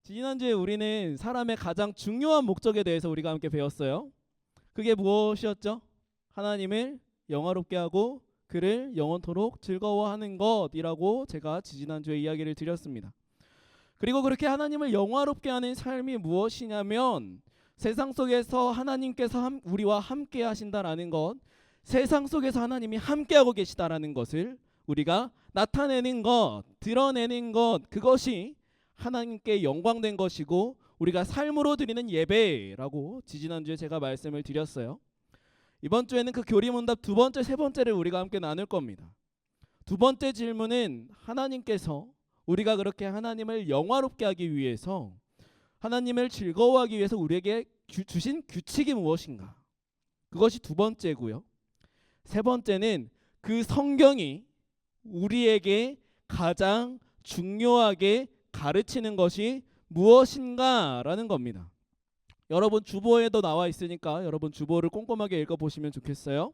지난주에 우리는 사람의 가장 중요한 목적에 대해서 우리가 함께 배웠어요. 그게 무엇이었죠? 하나님을 영화롭게 하고 그를 영원토록 즐거워하는 것이라고 제가 지난주에 이야기를 드렸습니다. 그리고 그렇게 하나님을 영화롭게 하는 삶이 무엇이냐면 세상 속에서 하나님께서 우리와 함께 하신다라는 것, 세상 속에서 하나님이 함께하고 계시다라는 것을 우리가 나타내는 것, 드러내는 것, 그것이 하나님께 영광된 것이고 우리가 삶으로 드리는 예배라고 지지난주에 제가 말씀을 드렸어요. 이번 주에는 그 교리문답 두 번째, 세 번째를 우리가 함께 나눌 겁니다. 두 번째 질문은 하나님께서 우리가 그렇게 하나님을 영화롭게 하기 위해서, 하나님을 즐거워하기 위해서 우리에게 주신 규칙이 무엇인가? 그것이 두 번째고요. 세 번째는 그 성경이 우리에게 가장 중요하게 가르치는 것이 무엇인가라는 겁니다. 여러분 주보에도 나와 있으니까 여러분 주보를 꼼꼼하게 읽어보시면 좋겠어요.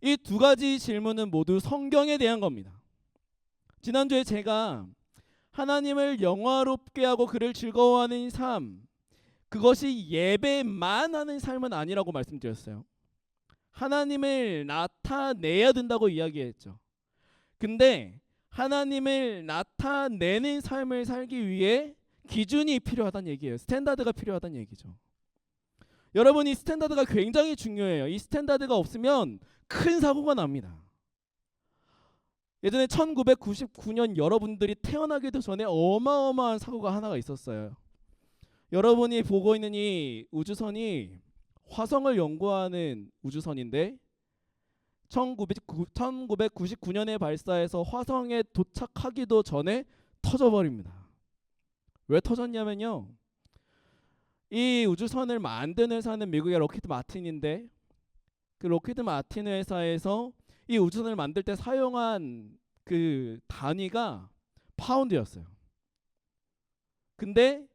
이 두 가지 질문은 모두 성경에 대한 겁니다. 지난주에 제가 하나님을 영화롭게 하고 그를 즐거워하는 삶, 그것이 예배만 하는 삶은 아니라고 말씀드렸어요. 하나님을 나타내야 된다고 이야기했죠. 근데 하나님을 나타내는 삶을 살기 위해 기준이 필요하다는 얘기예요. 스탠다드가 필요하다는 얘기죠. 여러분, 이 스탠다드가 굉장히 중요해요. 이 스탠다드가 없으면 큰 사고가 납니다. 예전에 1999년 여러분들이 태어나기도 전에 어마어마한 사고가 하나가 있었어요. 여러분이 보고 있는 이 우주선이 화성을 연구하는 우주선인데 1999년에 발사해서 화성에 도착하기도 전에 터져버립니다. 왜 터졌냐면요, 이 우주선을 만든 회사는 미국의 록히드 마틴인데 그 록히드 마틴 회사에서 이 우주선을 만들 때 사용한 그 단위가 파운드였어요. 근데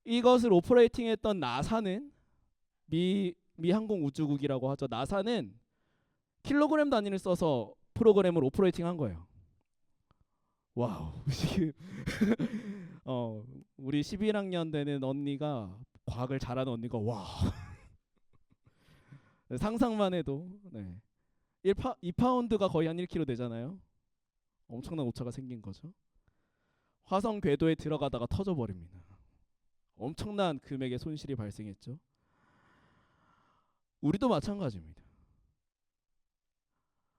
이것을 오퍼레이팅했던 나사는 미 항공우주국이라고 하죠. 나사는 킬로그램 단위를 써서 프로그램을 오퍼레이팅한 거예요. 와우. 우리 11학년 되는 언니가, 과학을 잘하는 언니가 와. 상상만 해도 2파운드가 거의 한 1kg 되잖아요. 엄청난 오차가 생긴 거죠. 화성 궤도에 들어가다가 터져버립니다. 엄청난 금액의 손실이 발생했죠. 우리도 마찬가지입니다.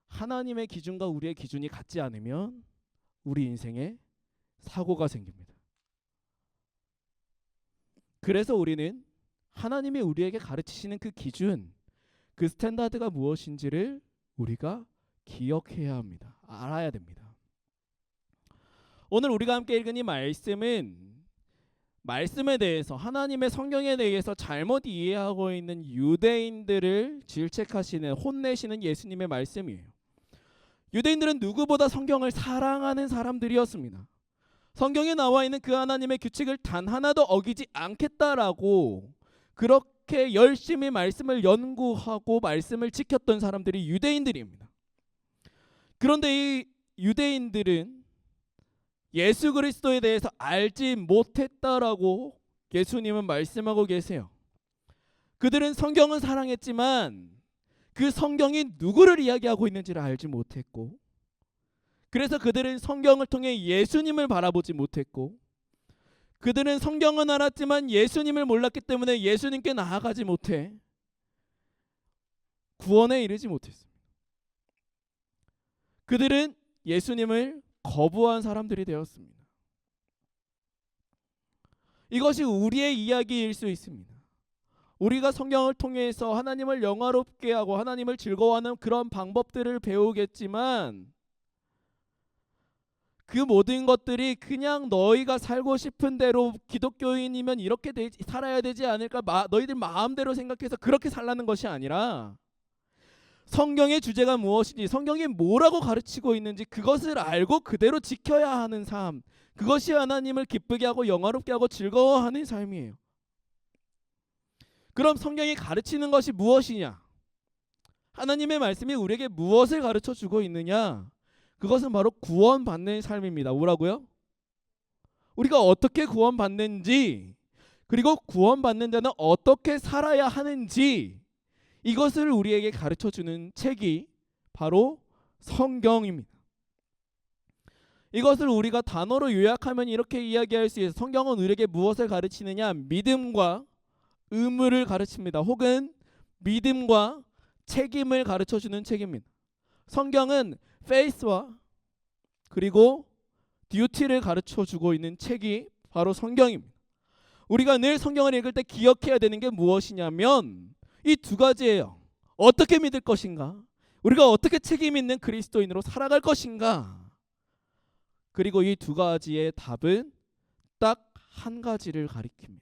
하나님의 기준과 우리의 기준이 같지 않으면 우리 인생에 사고가 생깁니다. 그래서 우리는 하나님이 우리에게 가르치시는 그 기준, 그 스탠다드가 무엇인지를 우리가 기억해야 합니다. 알아야 됩니다. 오늘 우리가 함께 읽은 이 말씀에 대해서, 하나님의 성경에 대해서 잘못 이해하고 있는 유대인들을 질책하시는, 혼내시는 예수님의 말씀이에요. 유대인들은 누구보다 성경을 사랑하는 사람들이었습니다. 성경에 나와 있는 그 하나님의 규칙을 단 하나도 어기지 않겠다라고 그렇게 열심히 말씀을 연구하고 말씀을 지켰던 사람들이 유대인들입니다. 그런데 이 유대인들은 예수 그리스도에 대해서 알지 못했다라고 예수님은 말씀하고 계세요. 그들은 성경은 사랑했지만 그 성경이 누구를 이야기하고 있는지를 알지 못했고, 그래서 그들은 성경을 통해 예수님을 바라보지 못했고, 그들은 성경은 알았지만 예수님을 몰랐기 때문에 예수님께 나아가지 못해 구원에 이르지 못했습니다. 그들은 예수님을 거부한 사람들이 되었습니다. 이것이 우리의 이야기일 수 있습니다. 우리가 성경을 통해서 하나님을 영화롭게 하고 하나님을 즐거워하는 그런 방법들을 배우겠지만 그 모든 것들이 그냥 너희가 살고 싶은 대로 기독교인이면 이렇게 살아야 되지 않을까, 너희들 마음대로 생각해서 그렇게 살라는 것이 아니라 성경의 주제가 무엇인지, 성경이 뭐라고 가르치고 있는지 그것을 알고 그대로 지켜야 하는 삶, 그것이 하나님을 기쁘게 하고 영화롭게 하고 즐거워하는 삶이에요. 그럼 성경이 가르치는 것이 무엇이냐? 하나님의 말씀이 우리에게 무엇을 가르쳐 주고 있느냐? 그것은 바로 구원받는 삶입니다. 뭐라고요? 우리가 어떻게 구원받는지, 그리고 구원받는 자는 어떻게 살아야 하는지, 이것을 우리에게 가르쳐주는 책이 바로 성경입니다. 이것을 우리가 단어로 요약하면 이렇게 이야기할 수 있어요. 성경은 우리에게 무엇을 가르치느냐? 믿음과 의무를 가르칩니다. 혹은 믿음과 책임을 가르쳐주는 책입니다. 성경은 faith와 그리고 duty를 가르쳐주고 있는 책이 바로 성경입니다. 우리가 늘 성경을 읽을 때 기억해야 되는 게 무엇이냐면 이 두 가지예요. 어떻게 믿을 것인가? 우리가 어떻게 책임 있는 그리스도인으로 살아갈 것인가? 그리고 이 두 가지의 답은 딱 한 가지를 가리킵니다.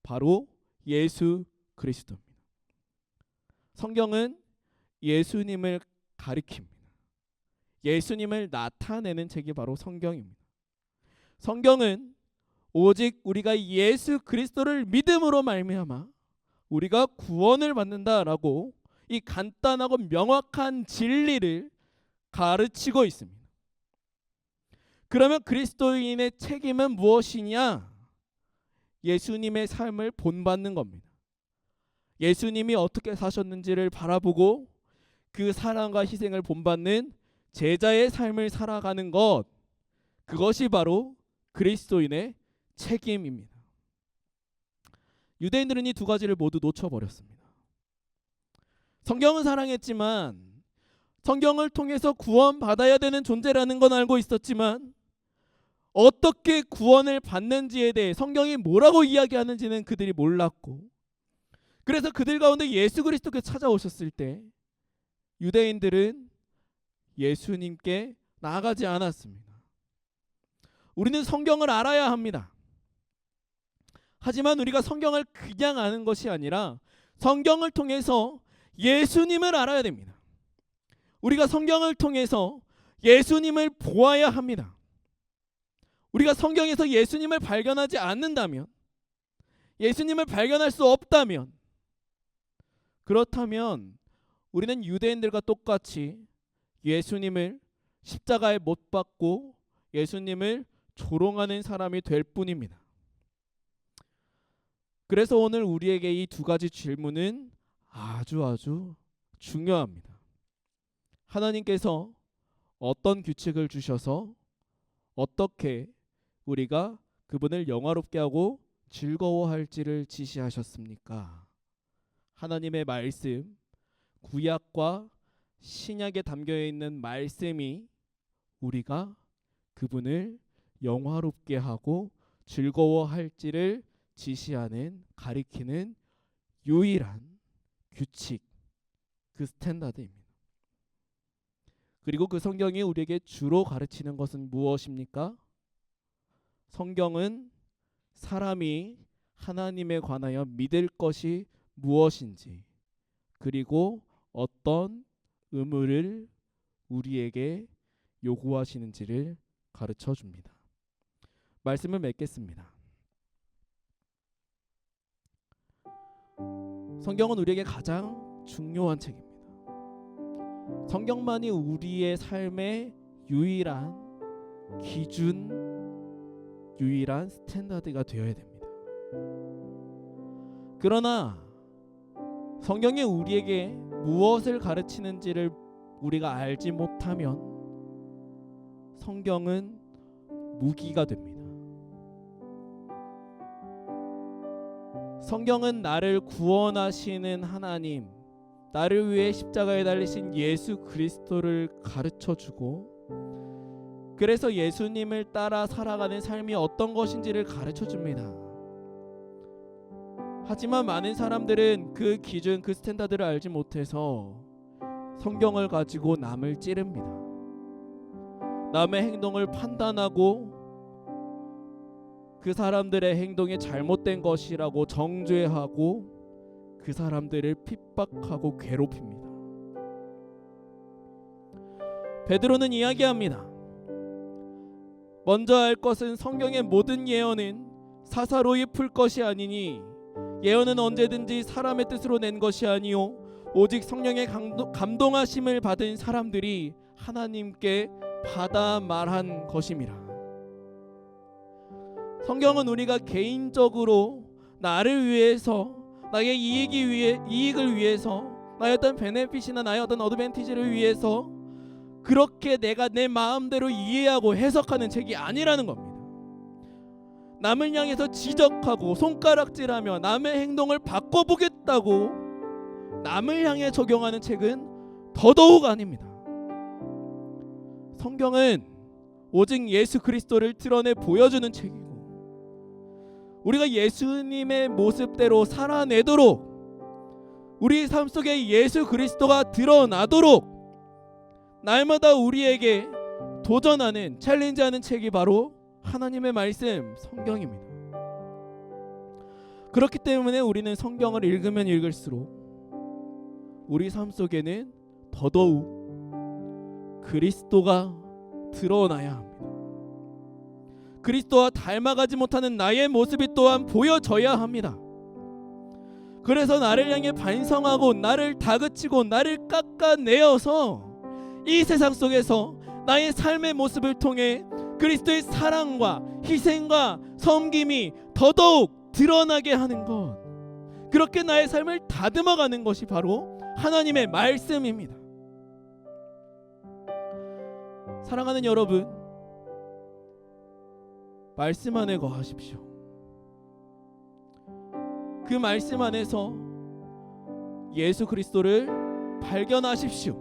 바로 예수 그리스도입니다. 성경은 예수님을 가리킵니다. 예수님을 나타내는 책이 바로 성경입니다. 성경은 오직 우리가 예수 그리스도를 믿음으로 말미암아 우리가 구원을 받는다라고 이 간단하고 명확한 진리를 가르치고 있습니다. 그러면 그리스도인의 책임은 무엇이냐? 예수님의 삶을 본받는 겁니다. 예수님이 어떻게 사셨는지를 바라보고 그 사랑과 희생을 본받는 제자의 삶을 살아가는 것, 그것이 바로 그리스도인의 책임입니다. 유대인들은 이 두 가지를 모두 놓쳐버렸습니다. 성경은 사랑했지만, 성경을 통해서 구원받아야 되는 존재라는 건 알고 있었지만, 어떻게 구원을 받는지에 대해 성경이 뭐라고 이야기하는지는 그들이 몰랐고, 그래서 그들 가운데 예수 그리스도께 찾아오셨을 때 유대인들은 예수님께 나아가지 않았습니다. 우리는 성경을 알아야 합니다. 하지만 우리가 성경을 그냥 아는 것이 아니라 성경을 통해서 예수님을 알아야 됩니다. 우리가 성경을 통해서 예수님을 보아야 합니다. 우리가 성경에서 예수님을 발견하지 않는다면, 예수님을 발견할 수 없다면, 그렇다면 우리는 유대인들과 똑같이 예수님을 십자가에 못 박고 예수님을 조롱하는 사람이 될 뿐입니다. 그래서 오늘 우리에게 이 두 가지 질문은 아주 중요합니다. 하나님께서 어떤 규칙을 주셔서 어떻게 우리가 그분을 영화롭게 하고 즐거워할지를 지시하셨습니까? 하나님의 말씀, 구약과 신약에 담겨있는 말씀이 우리가 그분을 영화롭게 하고 즐거워할지를 지시하는, 가리키는 유일한 규칙, 그 스탠다드입니다. 그리고 그 성경이 우리에게 주로 가르치는 것은 무엇입니까? 성경은 사람이 하나님에 관하여 믿을 것이 무엇인지, 그리고 어떤 의무를 우리에게 요구하시는지를 가르쳐 줍니다. 말씀을 맺겠습니다. 성경은 우리에게 가장 중요한 책입니다. 성경만이 우리의 삶의 유일한 기준, 유일한 스탠다드가 되어야 됩니다. 그러나 성경이 우리에게 무엇을 가르치는지를 우리가 알지 못하면 성경은 무기가 됩니다. 성경은 나를 구원하시는 하나님, 나를 위해 십자가에 달리신 예수 그리스도를 가르쳐주고, 그래서 예수님을 따라 살아가는 삶이 어떤 것인지를 가르쳐줍니다. 하지만 많은 사람들은 그 기준, 그 스탠다드를 알지 못해서 성경을 가지고 남을 찌릅니다. 남의 행동을 판단하고 그 사람들의 행동이 잘못된 것이라고 정죄하고 그 사람들을 핍박하고 괴롭힙니다. 베드로는 이야기합니다. 먼저 알 것은 성경의 모든 예언은 사사로이 풀 것이 아니니 예언은 언제든지 사람의 뜻으로 낸 것이 아니요 오직 성령의 감동하심을 받은 사람들이 하나님께 받아 말한 것임이라. 성경은 우리가 개인적으로 나를 위해서, 나의 이익을 위해서, 나의 어떤 베네핏이나 나의 어떤 어드밴티지를 위해서 그렇게 내가 내 마음대로 이해하고 해석하는 책이 아니라는 겁니다. 남을 향해서 지적하고 손가락질하며 남의 행동을 바꿔보겠다고 남을 향해 적용하는 책은 더더욱 아닙니다. 성경은 오직 예수 그리스도를 드러내 보여주는 책이고, 우리가 예수님의 모습대로 살아내도록, 우리 삶 속에 예수 그리스도가 드러나도록 날마다 우리에게 도전하는, 챌린지하는 책이 바로 하나님의 말씀, 성경입니다. 그렇기 때문에 우리는 성경을 읽으면 읽을수록 우리 삶 속에는 더더욱 그리스도가 드러나야 합니다. 그리스도와 닮아가지 못하는 나의 모습이 또한 보여져야 합니다. 그래서 나를 향해 반성하고 나를 다그치고 나를 깎아내어서 이 세상 속에서 나의 삶의 모습을 통해 그리스도의 사랑과 희생과 섬김이 더더욱 드러나게 하는 것, 그렇게 나의 삶을 다듬어가는 것이 바로 하나님의 말씀입니다. 사랑하는 여러분, 말씀 안에 거하십시오. 그 말씀 안에서 예수 그리스도를 발견하십시오.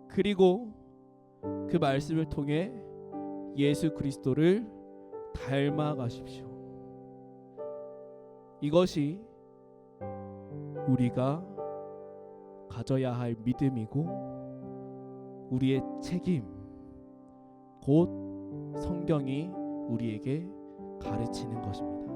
그리고 그 말씀을 통해 예수 그리스도를 닮아가십시오. 이것이 우리가 가져야 할 믿음이고 우리의 책임, 곧 성경이 우리에게 가르치는 것입니다.